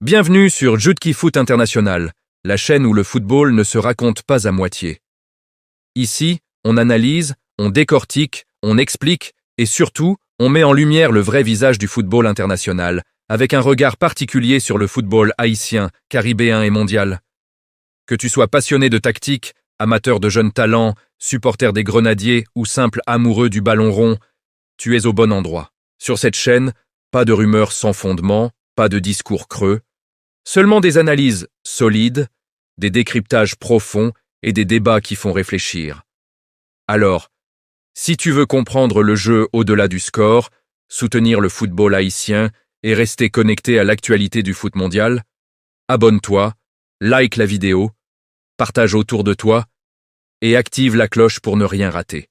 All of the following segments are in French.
Bienvenue sur Jutki Foot International, la chaîne où le football ne se raconte pas à moitié. Ici, on analyse, on décortique, on explique et surtout, on met en lumière le vrai visage du football international, avec un regard particulier sur le football haïtien, caribéen et mondial. Que tu sois passionné de tactique, amateur de jeunes talents, supporter des Grenadiers ou simple amoureux du ballon rond, tu es au bon endroit. Sur cette chaîne, pas de rumeurs sans fondement, pas de discours creux, seulement des analyses solides, des décryptages profonds et des débats qui font réfléchir. Alors, si tu veux comprendre le jeu au-delà du score, soutenir le football haïtien et rester connecté à l'actualité du foot mondial, abonne-toi, like la vidéo, partage autour de toi et active la cloche pour ne rien rater.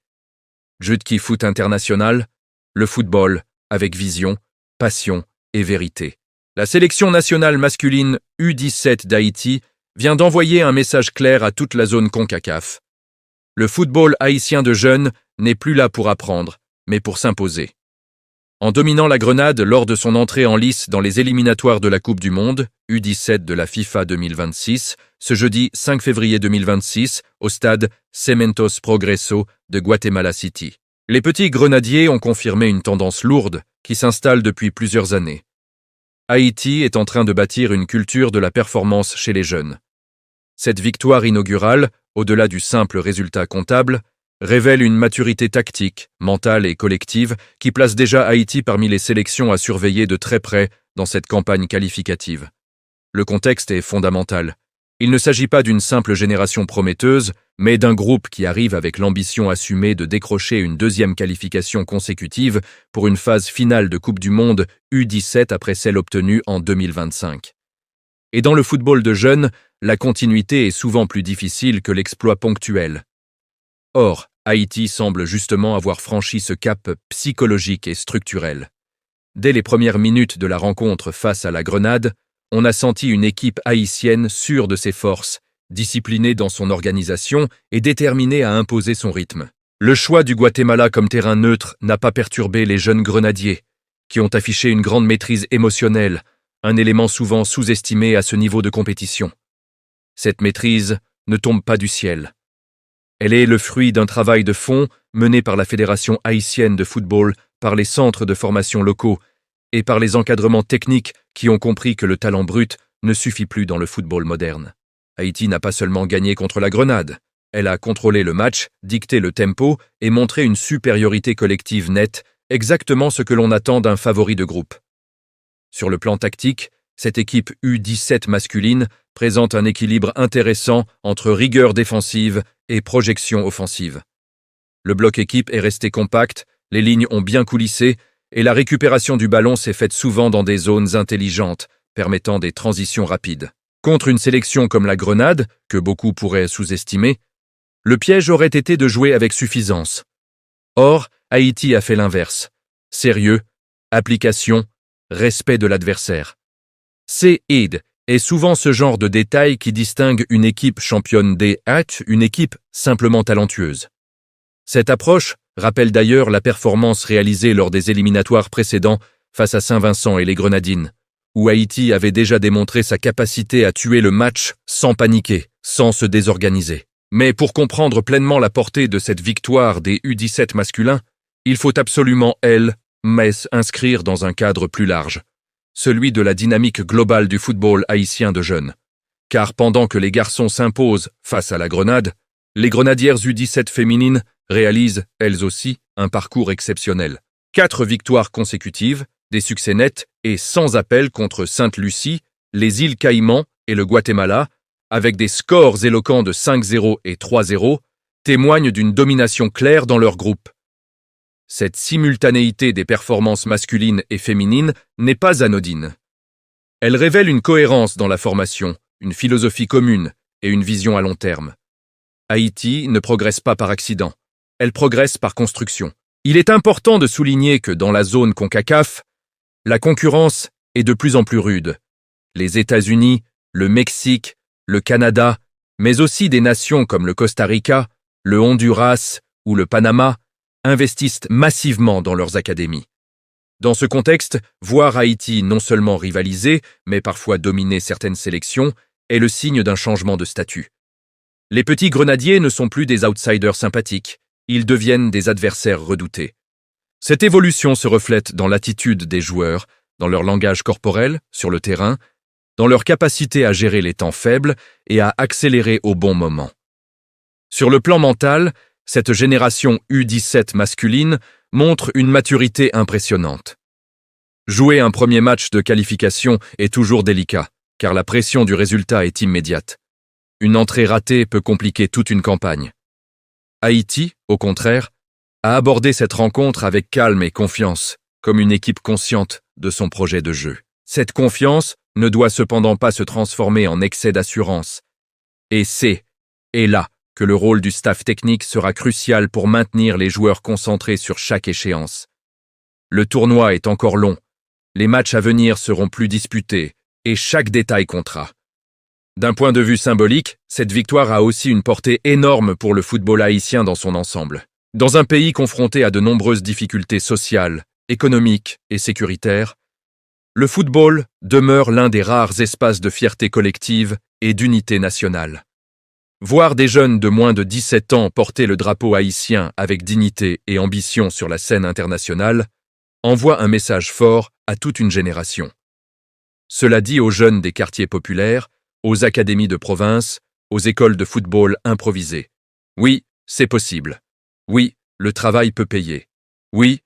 Jutki Foot International, le football avec vision, passion et vérité. La sélection nationale masculine U17 d'Haïti vient d'envoyer un message clair à toute la zone CONCACAF. Le football haïtien de jeunes n'est plus là pour apprendre, mais pour s'imposer. En dominant la Grenade lors de son entrée en lice dans les éliminatoires de la Coupe du Monde, U17 de la FIFA 2026, ce jeudi 5 février 2026, au stade Cementos Progreso de Guatemala City. Les petits grenadiers ont confirmé une tendance lourde qui s'installe depuis plusieurs années. Haïti est en train de bâtir une culture de la performance chez les jeunes. Cette victoire inaugurale, au-delà du simple résultat comptable, révèle une maturité tactique, mentale et collective qui place déjà Haïti parmi les sélections à surveiller de très près dans cette campagne qualificative. Le contexte est fondamental. Il ne s'agit pas d'une simple génération prometteuse, mais d'un groupe qui arrive avec l'ambition assumée de décrocher une deuxième qualification consécutive pour une phase finale de Coupe du Monde U17 après celle obtenue en 2025. Et dans le football de jeunes, la continuité est souvent plus difficile que l'exploit ponctuel. Or, Haïti semble justement avoir franchi ce cap psychologique et structurel. Dès les premières minutes de la rencontre face à la Grenade, on a senti une équipe haïtienne sûre de ses forces, disciplinée dans son organisation et déterminée à imposer son rythme. Le choix du Guatemala comme terrain neutre n'a pas perturbé les jeunes grenadiers, qui ont affiché une grande maîtrise émotionnelle, un élément souvent sous-estimé à ce niveau de compétition. Cette maîtrise ne tombe pas du ciel. Elle est le fruit d'un travail de fond mené par la Fédération haïtienne de football, par les centres de formation locaux et par les encadrements techniques qui ont compris que le talent brut ne suffit plus dans le football moderne. Haïti n'a pas seulement gagné contre la Grenade, elle a contrôlé le match, dicté le tempo et montré une supériorité collective nette, exactement ce que l'on attend d'un favori de groupe. Sur le plan tactique, cette équipe U17 masculine présente un équilibre intéressant entre rigueur défensive et projection offensive. Le bloc équipe est resté compact, les lignes ont bien coulissé et la récupération du ballon s'est faite souvent dans des zones intelligentes, permettant des transitions rapides. Contre une sélection comme la Grenade, que beaucoup pourraient sous-estimer, le piège aurait été de jouer avec suffisance. Or, Haïti a fait l'inverse. Sérieux, application, respect de l'adversaire. C'est est souvent ce genre de détail qui distingue une équipe championne d'une équipe simplement talentueuse. Cette approche rappelle d'ailleurs la performance réalisée lors des éliminatoires précédents face à Saint-Vincent et les Grenadines, où Haïti avait déjà démontré sa capacité à tuer le match sans paniquer, sans se désorganiser. Mais pour comprendre pleinement la portée de cette victoire des U17 masculins, il faut absolument, inscrire dans un cadre plus large, celui de la dynamique globale du football haïtien de jeunes. Car pendant que les garçons s'imposent face à la Grenade, les grenadières U17 féminines réalisent, elles aussi, un parcours exceptionnel. 4 victoires consécutives, des succès nets et sans appel contre Sainte-Lucie, les îles Caïmans et le Guatemala, avec des scores éloquents de 5-0 et 3-0, témoignent d'une domination claire dans leur groupe. Cette simultanéité des performances masculines et féminines n'est pas anodine. Elle révèle une cohérence dans la formation, une philosophie commune et une vision à long terme. Haïti ne progresse pas par accident, elle progresse par construction. Il est important de souligner que dans la zone CONCACAF, la concurrence est de plus en plus rude. Les États-Unis, le Mexique, le Canada, mais aussi des nations comme le Costa Rica, le Honduras ou le Panama, investissent massivement dans leurs académies. Dans ce contexte, voir Haïti non seulement rivaliser, mais parfois dominer certaines sélections, est le signe d'un changement de statut. Les petits grenadiers ne sont plus des outsiders sympathiques, ils deviennent des adversaires redoutés. Cette évolution se reflète dans l'attitude des joueurs, dans leur langage corporel, sur le terrain, dans leur capacité à gérer les temps faibles et à accélérer au bon moment. Sur le plan mental, cette génération U17 masculine montre une maturité impressionnante. Jouer un premier match de qualification est toujours délicat, car la pression du résultat est immédiate. Une entrée ratée peut compliquer toute une campagne. Haïti, au contraire, a abordé cette rencontre avec calme et confiance, comme une équipe consciente de son projet de jeu. Cette confiance ne doit cependant pas se transformer en excès d'assurance. Et c'est là que le rôle du staff technique sera crucial pour maintenir les joueurs concentrés sur chaque échéance. Le tournoi est encore long, les matchs à venir seront plus disputés, et chaque détail comptera. D'un point de vue symbolique, cette victoire a aussi une portée énorme pour le football haïtien dans son ensemble. Dans un pays confronté à de nombreuses difficultés sociales, économiques et sécuritaires, le football demeure l'un des rares espaces de fierté collective et d'unité nationale. Voir des jeunes de moins de 17 ans porter le drapeau haïtien avec dignité et ambition sur la scène internationale envoie un message fort à toute une génération. Cela dit aux jeunes des quartiers populaires, aux académies de province, aux écoles de football improvisées. Oui, c'est possible. Oui, le travail peut payer. Oui,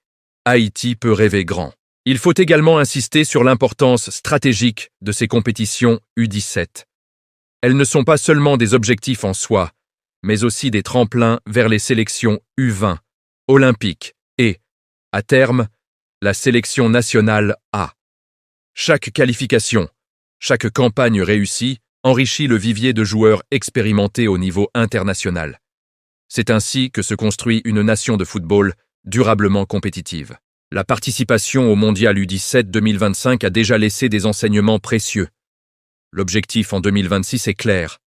Haïti peut rêver grand. Il faut également insister sur l'importance stratégique de ces compétitions U17. Elles ne sont pas seulement des objectifs en soi, mais aussi des tremplins vers les sélections U20, olympiques et, à terme, la sélection nationale A. Chaque qualification, chaque campagne réussie enrichit le vivier de joueurs expérimentés au niveau international. C'est ainsi que se construit une nation de football durablement compétitive. La participation au Mondial U17 2025 a déjà laissé des enseignements précieux. L'objectif en 2026 est clair.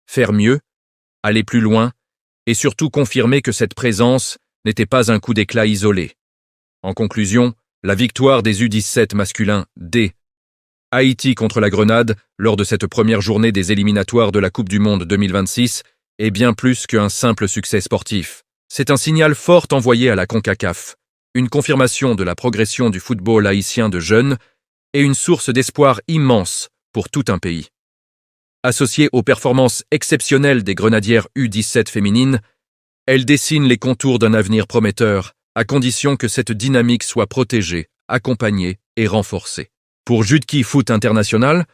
Faire mieux, aller plus loin, et surtout confirmer que cette présence n'était pas un coup d'éclat isolé. En conclusion, la victoire des U17 masculins D. Haïti contre la Grenade lors de cette première journée des éliminatoires de la Coupe du Monde 2026 est bien plus qu'un simple succès sportif. C'est un signal fort envoyé à la CONCACAF, une confirmation de la progression du football haïtien de jeunes et une source d'espoir immense pour tout un pays. Associée aux performances exceptionnelles des grenadières U17 féminines, elle dessine les contours d'un avenir prometteur, à condition que cette dynamique soit protégée, accompagnée et renforcée. Pour Jutki Foot International,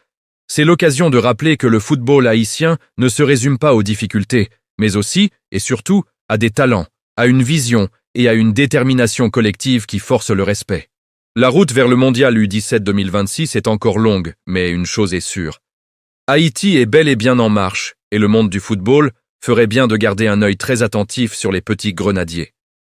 c'est l'occasion de rappeler que le football haïtien ne se résume pas aux difficultés, mais aussi, et surtout, à des talents, à une vision et à une détermination collective qui force le respect. La route vers le mondial U17 2026 est encore longue, mais une chose est sûre. Haïti est bel et bien en marche, et le monde du football ferait bien de garder un œil très attentif sur les petits grenadiers.